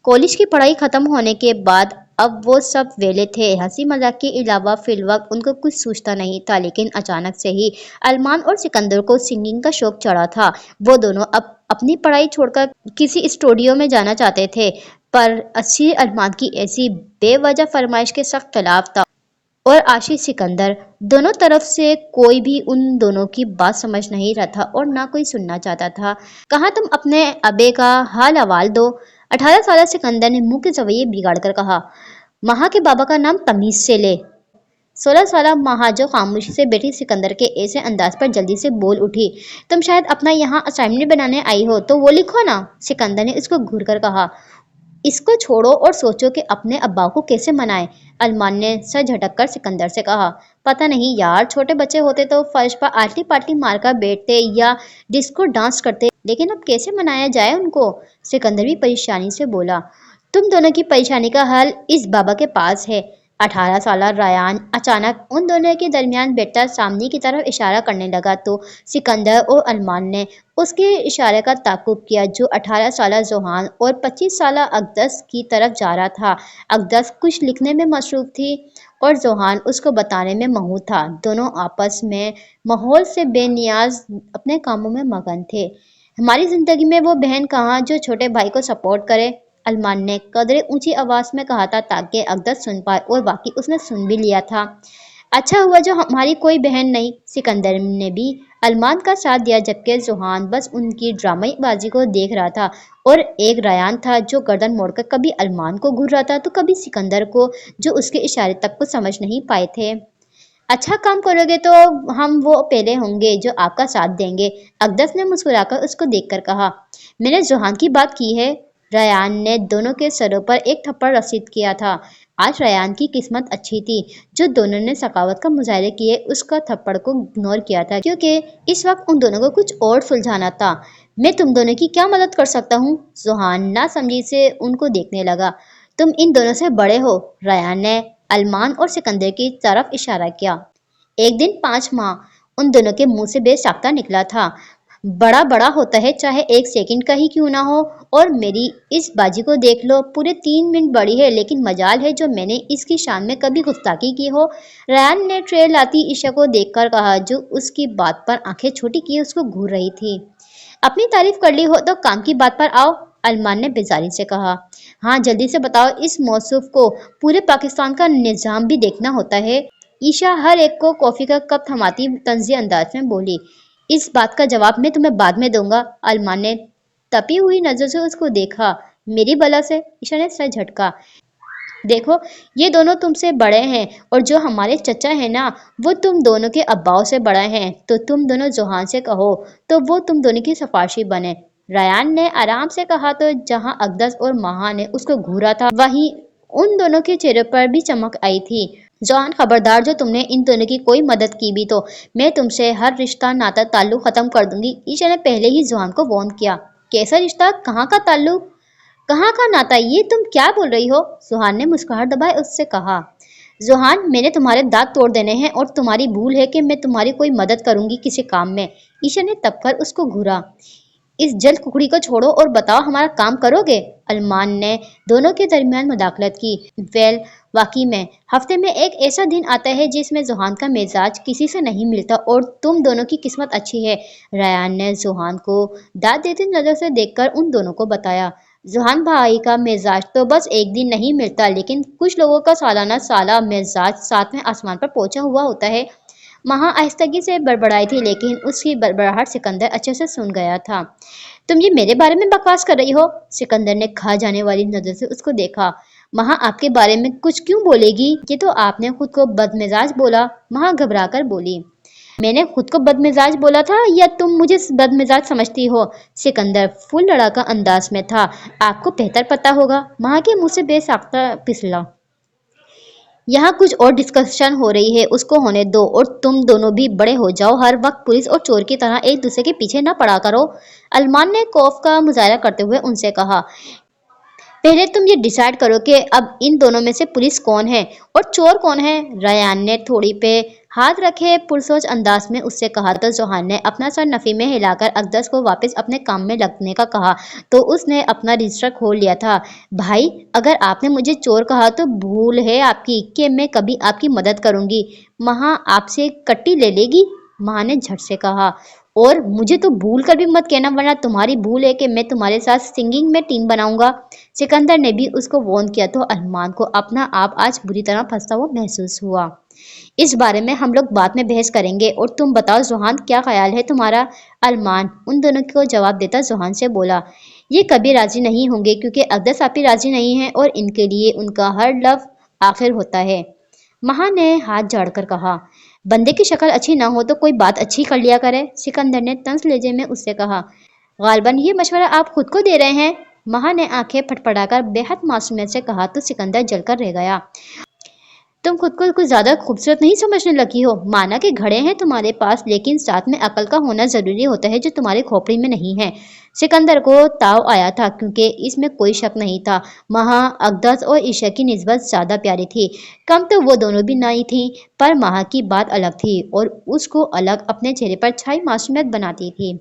कॉलेज की पढ़ाई खत्म होने के बाद अब वो सब वेले थे। हंसी मजाक के अलावा फिलवक्त उनको कुछ सूझता नहीं था, लेकिन अचानक से ही अरमान और सिकंदर को सिंगिंग का शौक चढ़ा था। वो दोनों अब अपनी पढ़ाई छोड़कर किसी स्टूडियो में जाना चाहते थे, पर अच्छी अरमान की ऐसी बेवजह फरमाइश के सख्त खिलाफ था और आशीष सिकंदर, दोनों तरफ से कोई भी उन दोनों की बात समझ नहीं रहा था और ना कोई सुनना चाहता था। कहाँ तुम अपने अबे का हाल हवाल दो। 18 साल सिकंदर ने मुंह के रवैये बिगाड़कर कहा। महा के बाबा का नाम तमीज से ले। 16 साल महा जो खामोशी से बैठी सिकंदर के ऐसे अंदाज पर जल्दी से बोल उठी। तुम शायद अपना यहाँ असाइनमेंट बनाने आई हो तो वो लिखो ना। सिकंदर ने उसको घूर कर कहा। इसको छोड़ो और सोचो कि अपने अब्बा को कैसे मनाएं। अरमान ने सर झटक कर सिकंदर से कहा। पता नहीं यार, छोटे बच्चे होते तो फर्श पर आटली पाटली मारकर बैठते या डिस्को डांस करते, लेकिन अब कैसे मनाया जाए उनको। सिकंदर भी परेशानी से बोला। तुम दोनों की परेशानी का हल इस बाबा के पास है। 18 साल रायान अचानक उन दोनों के दरमियान बैठा सामने की तरफ इशारा करने लगा तो सिकंदर और अरमान ने उसके इशारे का ताक़ुब किया, जो 18 साल जोहान और 25 साल अकदस की तरफ जा रहा था। अकदस कुछ लिखने में मसरूफ थी और जोहान उसको बताने में महूर था। दोनों आपस में माहौल से बेनियाज अपने कामों में मगन थे। हमारी जिंदगी में वो बहन कहाँ जो छोटे भाई को सपोर्ट करे। अरमान ने कदरे ऊंची आवाज में कहा था ताकि अकदस सुन पाए, और वाकई उसने सुन भी लिया था। अच्छा हुआ जो हमारी कोई बहन नहीं। सिकंदर ने भी अरमान का साथ दिया, जबकि जोहान बस उनकी ड्रामाई बाजी को देख रहा था। और एक रयान था जो गर्दन मोड़कर कभी अरमान को घूर रहा था तो कभी सिकंदर को, जो उसके इशारे तक को समझ नहीं पाए थे। अच्छा काम करोगे तो हम वो पहले होंगे जो आपका साथ देंगे। अकदस ने मुस्कुराकर उसको देखकर कहा। मैंने जोहान की बात की है। रयान ने दोनों के सरों पर एक थप्पड़ रसीद किया था। आज रयान की किस्मत अच्छी थी जो दोनों ने सखावत का मुजाहरे किए उसका थप्पड़ को इग्नोर किया था, क्योंकि इस वक्त उन दोनों को कुछ और सुलझाना था। मैं तुम दोनों की क्या मदद कर सकता हूँ। जोहान नासमझी से उनको देखने लगा। तुम इन दोनों से बड़े हो। रयान ने अरमान और सिकंदर की तरफ इशारा किया। एक दिन 5 माह उन दोनों के मुंह से बेसाख्ता निकला था। बड़ा बड़ा होता है, चाहे एक सेकंड का ही क्यों ना हो। और मेरी इस बाजी को देख लो, पूरे 3 मिनट बड़ी है, लेकिन मजाल है जो मैंने इसकी शान में कभी गुस्ताखी की हो। रयान ने ट्रे लाती ईशा को देखकर कहा, जो उसकी बात पर आंखें छोटी किए उसको घूर रही थी। अपनी तारीफ कर ली हो तो काम की बात पर आओ। अरमान ने बेजारी से कहा। हाँ जल्दी से बताओ, इस मौसूफ को पूरे पाकिस्तान का निजाम भी देखना होता है। ईशा हर एक को कॉफी का कप थमाती तंजी अंदाज में बोली। इस बात का जवाब मैं तुम्हें बाद में दूंगा। अरमान ने तपी हुई नजर से उसको देखा। मेरी बला से। ईशा ने सर झटका। देखो, ये दोनों तुमसे बड़े हैं और जो हमारे चचा हैं ना, वो तुम दोनों के अब्बाओं से बड़े हैं, तो तुम दोनों जोहान से कहो तो वो तुम दोनों की सिफारिशी बने। रयान ने आराम से कहा तो जहां अकदस और महा ने उसको घूरा था, वहीं उन दोनों के चेहरे पर भी चमक आई थी। जोहान खबरदार, जो तुमने इन दोनों की कोई मदद की भी तो मैं तुमसे हर रिश्ता नाता ताल्लुक खत्म कर दूंगी। ईशा ने पहले ही जोहान को वार्न किया। कैसा रिश्ता, कहाँ का ताल्लुक, कहाँ का नाता, ये तुम क्या बोल रही हो। जोहान ने मुस्कुराहट दबाए उससे कहा। जोहान, मैंने तुम्हारे दांत तोड़ देने हैं और तुम्हारी भूल है कि मैं तुम्हारी कोई मदद करूंगी किसी काम में। ईशा ने तपकर उसको घूरा। इस जल कुकड़ी को छोड़ो और बताओ हमारा काम करोगे। अरमान ने दोनों के दरमियान मुदाखलत की। वेल, वाकई में हफ्ते में एक ऐसा दिन आता है जिसमें जोहान का मिजाज किसी से नहीं मिलता और तुम दोनों की किस्मत अच्छी है। रयान ने जोहान को दाद देती नजर से देखकर उन दोनों को बताया। जोहान भाई का मिजाज तो बस एक दिन नहीं मिलता, लेकिन कुछ लोगों का सालाना साला मिजाज 7वें आसमान पर पहुंचा हुआ होता है। महा आहिस्तगी से बड़बड़ाई थी, लेकिन उसकी बड़बड़ाहट सिकंदर अच्छे से सुन गया था। तुम ये मेरे बारे में बकवास कर रही हो। सिकंदर ने खा जाने वाली नजर से उसको देखा। महा आपके बारे में कुछ क्यों बोलेगी, ये तो आपने खुद को बदमिजाज बोला। महा घबरा कर बोली। मैंने खुद को बदमिजाज बोला था या तुम मुझे बदमिजाज समझती हो। सिकंदर फुल लड़ाका अंदाज में था। आपको बेहतर पता होगा। महा के मुंह से बेसाख्ता फिसला। यहाँ कुछ और डिस्कशन हो रही है, उसको होने दो और तुम दोनों भी बड़े हो जाओ। हर वक्त पुलिस और चोर की तरह एक दूसरे के पीछे न पड़ा करो। अरमान ने खौफ का मुजाहरा करते हुए उनसे कहा। पहले तुम ये डिसाइड करो कि अब इन दोनों में से पुलिस कौन है और चोर कौन है। रयान ने थोड़ी पे हाथ रखे पुरसोच अंदाज में उससे कहा तो जोहान ने अपना सर नफी में हिलाकर अकदस को वापस अपने काम में लगने का कहा तो उसने अपना रजिस्टर खोल लिया था। भाई, अगर आपने मुझे चोर कहा तो भूल है आपकी कि मैं कभी आपकी मदद करूंगी। महा आपसे कट्टी ले लेगी, माँ ने झट से कहा। और मुझे तो भूल कर भी मत कहना, वरना तुम्हारी भूल है कि मैं तुम्हारे साथ सिंगिंग में टीम बनाऊंगा। सिकंदर ने भी उसको वार्न किया तो अरमान को अपना आप आज बुरी तरह फंसा हुआ महसूस हुआ। इस बारे में हम लोग बाद में बहस करेंगे, और तुम बताओ जोहान, क्या ख्याल है तुम्हारा। अरमान उन दोनों को जवाब देता जोहान से बोला, ये कभी राजी नहीं होंगे क्योंकि अकदस आप ही राजी नहीं है और इनके लिए उनका हर लफ्ज आखिर होता है। महा ने हाथ झाड़कर कहा, बंदे की शक्ल अच्छी ना हो तो कोई बात अच्छी कर लिया करे। सिकंदर ने तंज लहजे में उससे कहा, गालबन ये मशवरा आप खुद को दे रहे हैं। महा ने आंखें फटफटाकर बेहद मासूमियत से कहा तो सिकंदर जलकर रह गया। तुम खुद को कुछ ज्यादा खूबसूरत नहीं समझने लगी हो। माना कि घड़े हैं तुम्हारे पास, लेकिन साथ में अकल का होना जरूरी होता है जो तुम्हारे खोपड़ी में नहीं है। सिकंदर को ताव आया था क्योंकि इसमें कोई शक नहीं था। महा अकदस और ईशा की निस्बत ज्यादा प्यारी थी। कम तो वो दोनों भी नहीं थी, पर महा की बात अलग थी और उसको अलग अपने चेहरे पर छाई मासूमियत बनाती थी।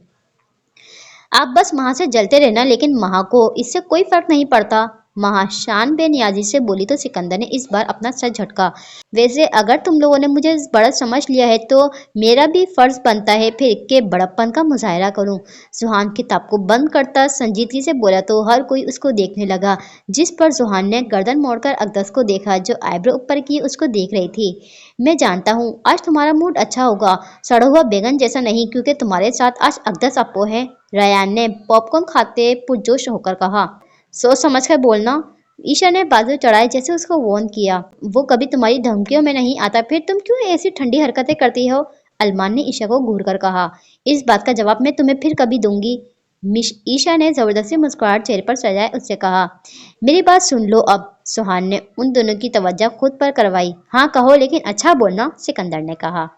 आप बस महा से जलते रहना, लेकिन महा को इससे कोई फर्क नहीं पड़ता। महा शान बेनियाजी से बोली तो सिकंदर ने इस बार अपना सर झटका। वैसे अगर तुम लोगों ने मुझे बड़ा समझ लिया है तो मेरा भी फर्ज बनता है फिर के बड़प्पन का मुजाहरा करूं। सुहान किताब को बंद करता संजीदगी से बोला तो हर कोई उसको देखने लगा, जिस पर सुहान ने गर्दन मोड़कर अकदस को देखा जो आईब्रो ऊपर किए उसको देख रही थी। मैं जानता हूँ आज तुम्हारा मूड अच्छा होगा, सड़ा हुआ बैगन जैसा नहीं, क्योंकि तुम्हारे साथ आज अकदस अप्पो है। रयान ने पॉपकॉर्न खाते पुरजोश होकर कहा, सोच समझ कर बोलना। ईशा ने बाजू चढ़ाए जैसे उसको वार्न किया, वो कभी तुम्हारी धमकियों में नहीं आता, फिर तुम क्यों ऐसी ठंडी हरकतें करती हो। अरमान ने ईशा को घूर कर कहा, इस बात का जवाब मैं तुम्हें फिर कभी दूंगी। ईशा ने जबरदस्ती मुस्कुराहट चेहरे पर सजाए उससे कहा, मेरी बात सुन लो अब। सुहान ने उन दोनों की तवज्जो खुद पर करवाई। हाँ कहो, लेकिन अच्छा बोलना, सिकंदर ने कहा।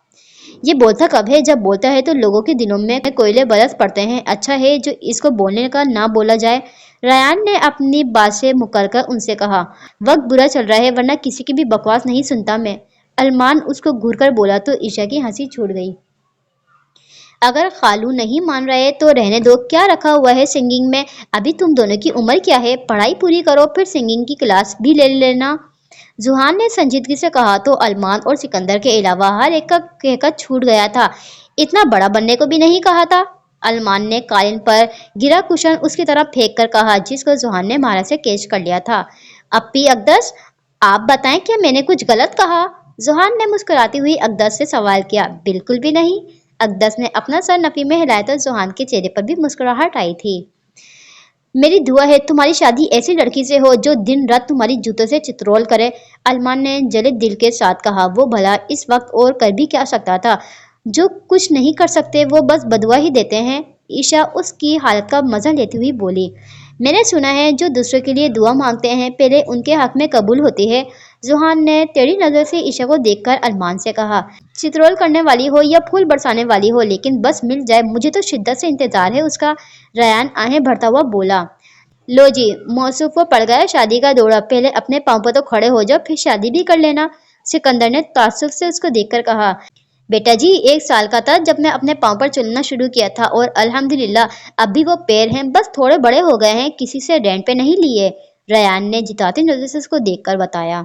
ये बोलता कब है, जब बोलता है तो लोगों के दिनों में कोयले बरस पड़ते हैं। अच्छा है जो इसको बोलने का ना बोला जाए। रयान ने अपनी बात से मुकरकर उनसे कहा, वक्त बुरा चल रहा है वरना किसी की भी बकवास नहीं सुनता मैं। अरमान उसको घूर कर बोला तो ईशा की हंसी छूट गई। अगर खालू नहीं मान रहे तो रहने दो, क्या रखा हुआ है सिंगिंग में। अभी तुम दोनों की उम्र क्या है, पढ़ाई पूरी करो फिर सिंगिंग की क्लास भी ले लेना। जुहान ने संजीदगी से कहा तो अरमान और सिकंदर के अलावा हर एक का कहकर छूट गया था, इतना बड़ा बनने को भी नहीं कहा था। अरमान ने कालीन पर गिरा कुशन उसकी तरफ फेंक कर कहा, जिसको जुहान ने महाराज से कैच कर लिया था। अप्पी अकदस, आप बताएं क्या मैंने कुछ गलत कहा। जुहान ने मुस्कुराती हुई अकदस से सवाल किया। बिल्कुल भी नहीं। अकदस ने अपना सर नफी में हिलाया तो जुहान के चेहरे पर भी मुस्कुराहट आई थी। मेरी दुआ है तुम्हारी शादी ऐसी लड़की से हो जो दिन रात तुम्हारी जूतों से चित्रोल करे। अरमान ने जले दिल के साथ कहा। वो भला इस वक्त और कर भी क्या सकता था, जो कुछ नहीं कर सकते वो बस बदुआ ही देते हैं। ईशा उसकी हालत का मजा लेती हुई बोली, मैंने सुना है जो दूसरों के लिए दुआ मांगते हैं पहले उनके हक में कबूल होती है। जुहान ने टेढ़ी नजर से ईशा को देखकर अरमान से कहा, चित्रोल करने वाली हो या फूल बरसाने वाली हो, लेकिन बस मिल जाए, मुझे तो शिद्दत से इंतजार है उसका। रयान आहें भरता हुआ बोला, लो जी, मौसूफ को पड़ गया शादी का दौड़ा, पहले अपने पाँव पर तो खड़े हो जाओ फिर शादी भी कर लेना। सिकंदर ने ताज्जुब से उसको देखकर कहा, बेटा जी 1 साल का था जब मैं अपने पाँव पर चलना शुरू किया था और अल्हम्दुलिल्लाह अब भी वो पैर हैं, बस थोड़े बड़े हो गए हैं, किसी से रेंट पे नहीं लिए। रयान ने जिताती नजर से उसको देखकर बताया।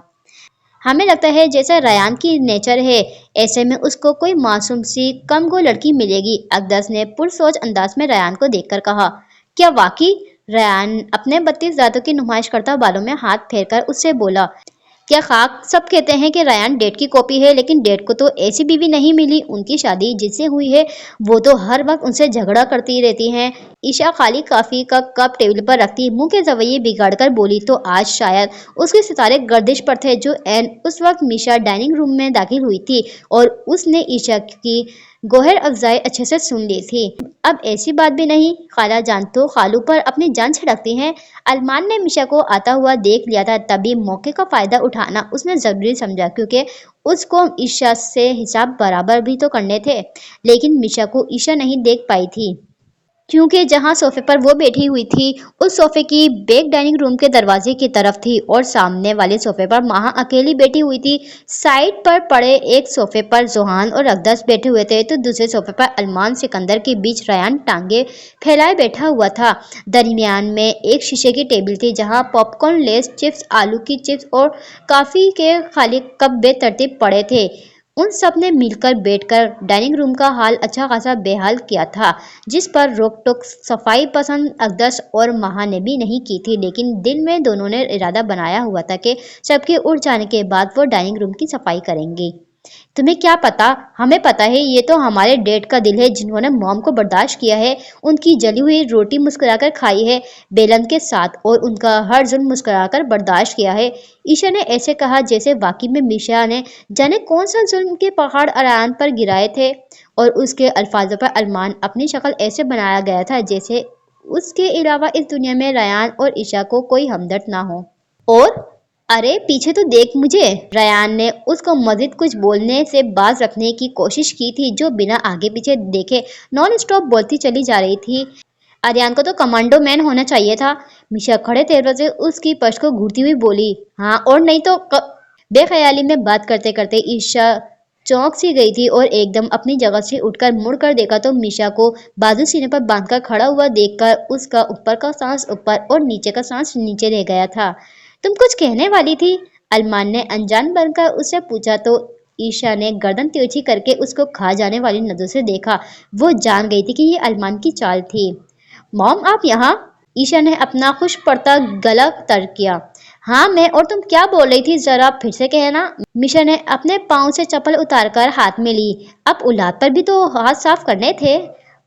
हमें लगता है जैसा रयान की नेचर है ऐसे में उसको कोई मासूम सी कम गो लड़की मिलेगी। अकदस ने पुरसोच अंदाज में रयान को देखकर कहा, क्या वाकई। रयान अपने 32 दांतों की नुमाइश करता बालों में हाथ फेरकर उससे बोला, क्या खाक। सब कहते हैं कि रयान डेट की कॉपी है, लेकिन डेट को तो ऐसी बीवी नहीं मिली। उनकी शादी जिससे हुई है वो तो हर वक्त उनसे झगड़ा करती रहती हैं। ईशा खाली काफी का कप टेबल पर रखती मुंह के रवैये बिगाड़कर बोली तो आज शायद उसके सितारे गर्दिश पर थे जो एन उस वक्त मीशा डाइनिंग रूम में दाखिल हुई थी और उसने ईशा की गोहर अफजाई अच्छे से सुन ली थी। अब ऐसी बात भी नहीं, खाला जान तो खालू पर अपनी जान छिड़कती हैं। अरमान ने मीशा को आता हुआ देख लिया था, तभी मौके का फायदा उठाना उसने जरूरी समझा क्योंकि उसको ईशा से हिसाब बराबर भी तो करने थे, लेकिन मीशा को ईशा नहीं देख पाई थी। क्योंकि जहां सोफे पर वो बैठी हुई थी उस सोफे की बैक डाइनिंग रूम के दरवाजे की तरफ थी और सामने वाले सोफे पर महा अकेली बैठी हुई थी। साइड पर पड़े एक सोफे पर जोहान और अकदस बैठे हुए थे तो दूसरे सोफे पर अरमान सिकंदर के बीच रयान टांगे फैलाए बैठा हुआ था। दरमियान में एक शीशे की टेबल थी जहां पॉपकॉर्न, लेस चिप्स, आलू की चिप्स और कॉफी के खाली कप बेतरतीब पड़े थे। उन सब ने मिलकर बैठकर डाइनिंग रूम का हाल अच्छा खासा बेहाल किया था, जिस पर रोक टोक सफाई पसंद अकदस और महा ने भी नहीं की थी, लेकिन दिल में दोनों ने इरादा बनाया हुआ था कि सबके उठ जाने के बाद वो डाइनिंग रूम की सफाई करेंगे। तुम्हें क्या पता, हमें पता है ये तो हमारे डैड का दिल है जिन्होंने मॉम को बर्दाश्त किया है, उनकी जली हुई रोटी मुस्कुराकर खाई है बेलन के साथ और उनका हर जुल्म मुस्कुराकर बर्दाश्त किया है। ईशा ने ऐसे कहा जैसे वाकई में मिशा ने जाने कौन सा जुल्म के पहाड़ अरयान पर गिराए थे और उसके अल्फाजों पर अरमान अपनी शक्ल ऐसे बनाया गया था जैसे उसके अलावा इस दुनिया में रयान और ईशा को कोई हमदर्द ना हो। और अरे पीछे तो देख मुझे, रयान ने उसको मजीद कुछ बोलने से बाज रखने की कोशिश की थी जो बिना आगे पीछे देखे नॉन स्टॉप बोलती चली जा रही थी। आर्यन को तो कमांडो मैन होना चाहिए था। मिशा खड़े तेवरों से उसकी पश्च को घूरती हुई बोली, हाँ और नहीं तो बेख्याली में बात करते करते ईशा चौंक सी गई थी और एकदम अपनी जगह से उठकर मुड़कर देखा तो मिशा को बाजू सीने पर बांधकर खड़ा हुआ देखकर उसका ऊपर का सांस ऊपर और नीचे का सांस नीचे रह गया था। तुम कुछ कहने वाली थी? अरमान ने अनजान बनकर उससे पूछा तो ईशा ने गर्दन तिरछी करके उसको खा जाने वाली नजरों से देखा। वो जान गई थी कि ये अरमान की चाल थी। मॉम आप यहाँ? ईशा ने अपना खुश पड़ता गला तर किया। हाँ मैं, और तुम क्या बोल रही थी जरा फिर से कहना। मिशा ने अपने पाँव से चप्पल उतारकर हाथ में ली। अब औलाद पर भी तो हाथ साफ करने थे।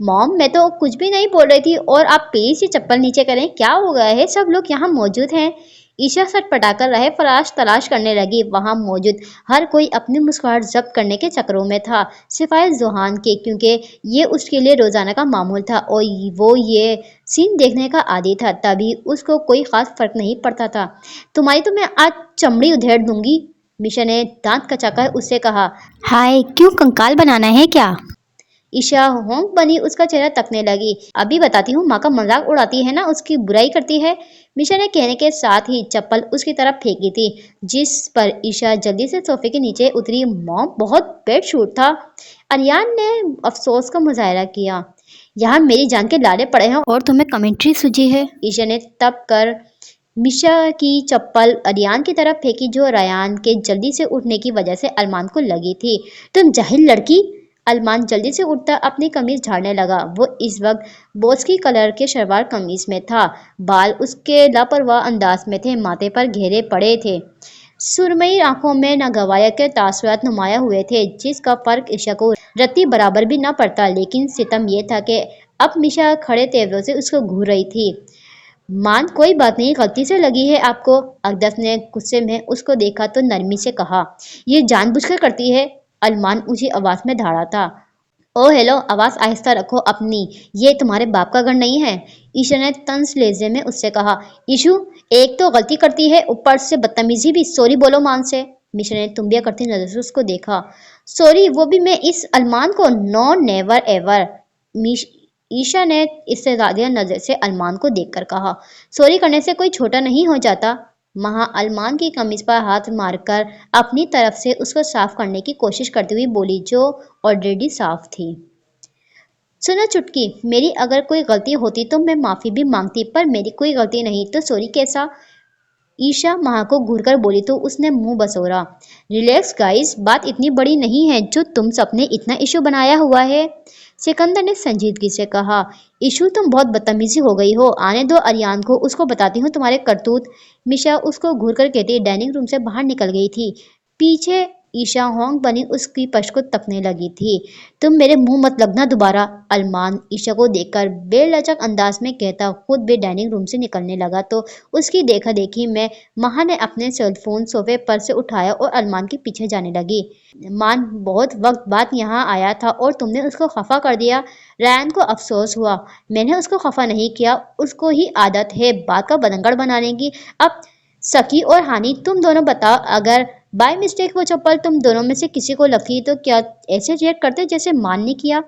मॉम मैं तो कुछ भी नहीं बोल रही थी और आप प्लीज ये चप्पल नीचे करें, क्या हो गया है, सब लोग यहाँ मौजूद हैं। ईशा सटपटाकर रहे फराश तलाश करने लगी। वहां मौजूद हर कोई अपनी मुस्कुराहट जब्त करने के चक्रों में था सिवाय जोहान के, क्योंकि ये उसके लिए रोजाना का मामूल था और वो ये सीन देखने का आदी था, तभी उसको कोई खास फर्क नहीं पड़ता था। तुम्हारी तो मैं आज चमड़ी उधेड़ दूंगी, मिशा ने दांत कचाकर उससे कहा। हाय क्यों, कंकाल बनाना है क्या? ईशा होंक बनी उसका चेहरा तकने लगी। अभी बताती हूँ, माँ का मजाक उड़ाती है ना, उसकी बुराई करती है। मिशा ने कहने के साथ ही चप्पल उसकी तरफ फेंकी थी, जिस पर ईशा जल्दी से सोफे के नीचे उतरी। मॉम बहुत बेड शूट था। अरियान ने अफसोस का मुजाहरा किया। यहाँ मेरी जान के लाले पड़े हैं और तुम्हें कमेंट्री सूझी है। ईशा ने तब कर मिशा की चप्पल अरियान की तरफ फेंकी जो रयान के जल्दी से उठने की वजह से अरमान को लगी थी। तुम जाहिल लड़की। अरमान जल्दी से उठता अपनी कमीज झाड़ने लगा। वो इस वक्त बोस्की कलर के शलवार कमीज में था। बाल उसके लापरवाह अंदाज में थे, माथे पर घेरे पड़े थे, सुरमई आंखों में नागवाया के तासुरात नुमाया हुए थे, जिसका फर्क ईशा को रत्ती बराबर भी न पड़ता। लेकिन सितम यह था कि अब मिशा खड़े तेवरों से उसको घूर रही थी। मान कोई बात नहीं, गलती से लगी है आपको। अकदस ने गुस्से में उसको देखा तो नरमी से कहा, ये जानबूझकर करती है। अरमान ऊंची आवाज में धाड़ा था। ओ हेलो, आवाज आहिस्ता रखो अपनी, ये तुम्हारे बाप का घर नहीं है। ईशा ने तंज लहजे में उससे कहा। ईशु, एक तो गलती करती है ऊपर से बदतमीजी भी, सॉरी बोलो मान से। मिशा ने तुम्बिया करती नजर से उसको देखा। सॉरी, वो भी मैं इस अरमान को? No never ever. ईशा ने इस्तेज़ादिया नजर से अरमान को देखकर कहा। सॉरी करने से कोई छोटा नहीं हो जाता। महा अरमान की कमीज पर हाथ मारकर अपनी तरफ से उसको साफ करने की कोशिश करती हुई बोली, जो ऑलरेडी साफ थी। सुनो चुटकी, मेरी अगर कोई गलती होती तो मैं माफी भी मांगती, पर मेरी कोई गलती नहीं तो सॉरी कैसा? ईशा महा को घूरकर बोली तो उसने मुंह बसोरा। रिलैक्स गाइस, बात इतनी बड़ी नहीं है जो तुम सबने इतना इशू बनाया हुआ है। सिकंदर ने संजीदगी से कहा। इशू, तुम बहुत बदतमीजी हो गई हो, आने दो अरियान को, उसको बताती हूँ तुम्हारे करतूत। मिशा उसको घूरकर कहती डाइनिंग रूम से बाहर निकल गई थी। पीछे ईशा होंक बनी उसकी पश्च को तकने लगी थी। तुम मेरे मुंह मत लगना दोबारा। अरमान ईशा को देखकर बेलचक अंदाज में कहता खुद भी डाइनिंग रूम से निकलने लगा तो उसकी देखा देखी में महा ने अपने सेलफोन सोफे पर से उठाया और अरमान के पीछे जाने लगी। मान बहुत वक्त बाद यहाँ आया था और तुमने उसको खफा कर दिया। रैन को अफसोस हुआ। मैंने उसको खफा नहीं किया, उसको ही आदत है बात का बतंगड़ बनाने की। अब सकी और हानि, तुम दोनों बताओ, अगर बाय मिस्टेक वो चप्पल तुम दोनों में से किसी को लगती तो क्या ऐसे रिएक्ट करते जैसे मान ने किया?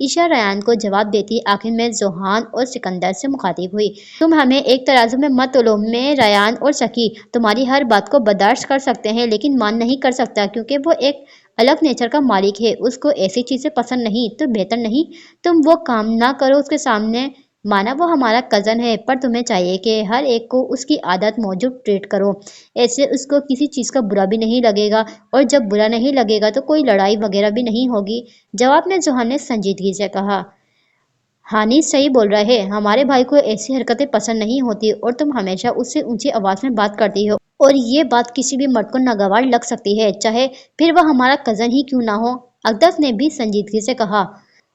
ईशा रयान को जवाब देती आखिर में जोहान और सिकंदर से मुखातिब हुई। तुम हमें एक तराजू में मत तोलो। मैं रयान और सकी तुम्हारी हर बात को बर्दाश्त कर सकते हैं लेकिन मान नहीं कर सकता क्योंकि वो एक अलग नेचर का मालिक है। उसको ऐसी चीजें पसंद नहीं तो बेहतर नहीं तुम वो काम ना करो उसके सामने। माना वो हमारा कजन है पर तुम्हें चाहिए कि हर एक को उसकी आदत मौजूद ट्रीट करो। ऐसे उसको किसी चीज का बुरा भी नहीं लगेगा और जब बुरा नहीं लगेगा तो कोई लड़ाई वगैरह भी नहीं होगी। जवाब में जोहान ने संजीदगी से कहा, हानि सही बोल रहा है। हमारे भाई को ऐसी हरकतें पसंद नहीं होती और तुम हमेशा उससे ऊंची आवाज में बात करती हो और ये बात किसी भी मर्द को नागवार लग सकती है चाहे फिर वह हमारा कजन ही क्यों ना हो। अकदस ने भी संजीदगी से कहा,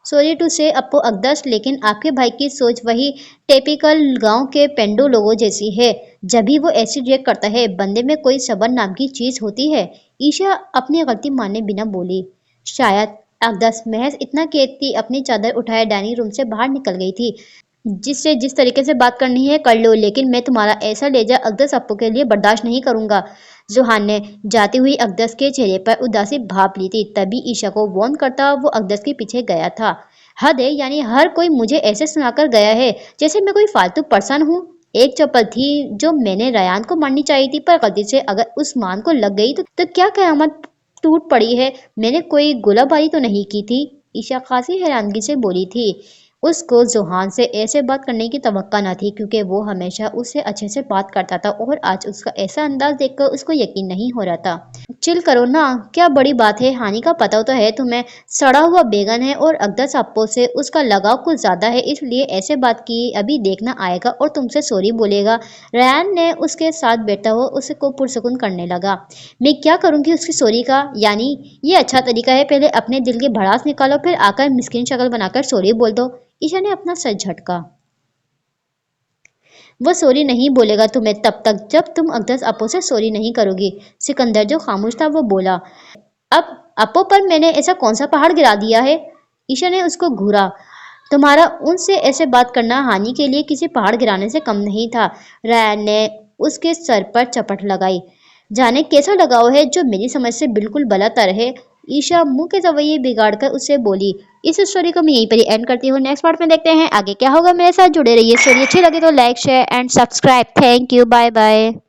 सॉरी टू से अपो अकदस लेकिन आपके भाई की सोच वही टिपिकल गांव के पेंडो लोगों जैसी है। जब भी वो ऐसी रिएक्ट करता है बंदे में कोई सबर नाम की चीज होती है। ईशा अपनी गलती माने बिना बोली, शायद। अकदस महज इतना कहती अपनी चादर उठाए डाइनिंग रूम से बाहर निकल गई थी। जिससे जिस तरीके से बात करनी है कर लो लेकिन मैं तुम्हारा ऐसा लेजा अकदस अप्पू के लिए बर्दाश्त नहीं करूंगा। जोहान ने जाती हुई अकदस के चेहरे पर उदासी भाप ली थी। तभी ईशा को वार्न करता वो अकदस के पीछे गया था। हद है, यानी हर कोई मुझे ऐसे सुनाकर गया है जैसे मैं कोई फालतू पर्सन हूँ। एक चप्पल थी जो मैंने रयान को मारनी चाहिए थी पर गलती से अगर उस मान को लग गई तो क्या कयामत टूट पड़ी है। मैंने कोई गोलाबारी तो नहीं की थी। ईशा खासी हैरानगी से बोली थी। उसको जोहान से ऐसे बात करने की तवक्का न थी क्योंकि वो हमेशा उससे अच्छे से बात करता था और आज उसका ऐसा अंदाज देखकर उसको यकीन नहीं हो रहा था। चिल करो ना, क्या बड़ी बात है। हानि का पता तो है तुम्हें, सड़ा हुआ बेगन है और अकदस अप्पो से उसका लगाव कुछ ज्यादा है इसलिए ऐसे बात की अभी देखना आएगा और तुमसे सॉरी बोलेगा। रयान ने उसके साथ बैठा हुआ उसको पुरसुकून करने लगा। मैं क्या करूंगी उसकी सॉरी का, यानी ये अच्छा तरीका है पहले अपने दिल की भड़ास निकालो फिर आकर मिस्किन शक्ल बनाकर सॉरी बोल दो। ईशा ने अपना सर झटका। वो सॉरी नहीं बोलेगा तुम्हें तब तक जब तुम अकदस अप्पो से सॉरी नहीं करोगी। सिकंदर जो खामोश था वो बोला, अब अप्पो पर मैंने ऐसा कौन सा पहाड़ गिरा दिया है? ईशा ने उसको घूरा। तुम्हारा उनसे ऐसे बात करना हानि के लिए किसी पहाड़ गिराने से कम नहीं था। रायन ने उसके सर पर चपट लगाई। जाने कैसा लगाव है जो मेरी समझ से बिल्कुल बलातर है। ईशा मुंह के रवैये बिगाड़ कर उससे बोली। इस स्टोरी को मैं यहीं पर एंड करती हूँ। नेक्स्ट पार्ट में देखते हैं आगे क्या होगा। मेरे साथ जुड़े रहिए। स्टोरी अच्छी लगे तो like share and subscribe. Thank you, bye bye.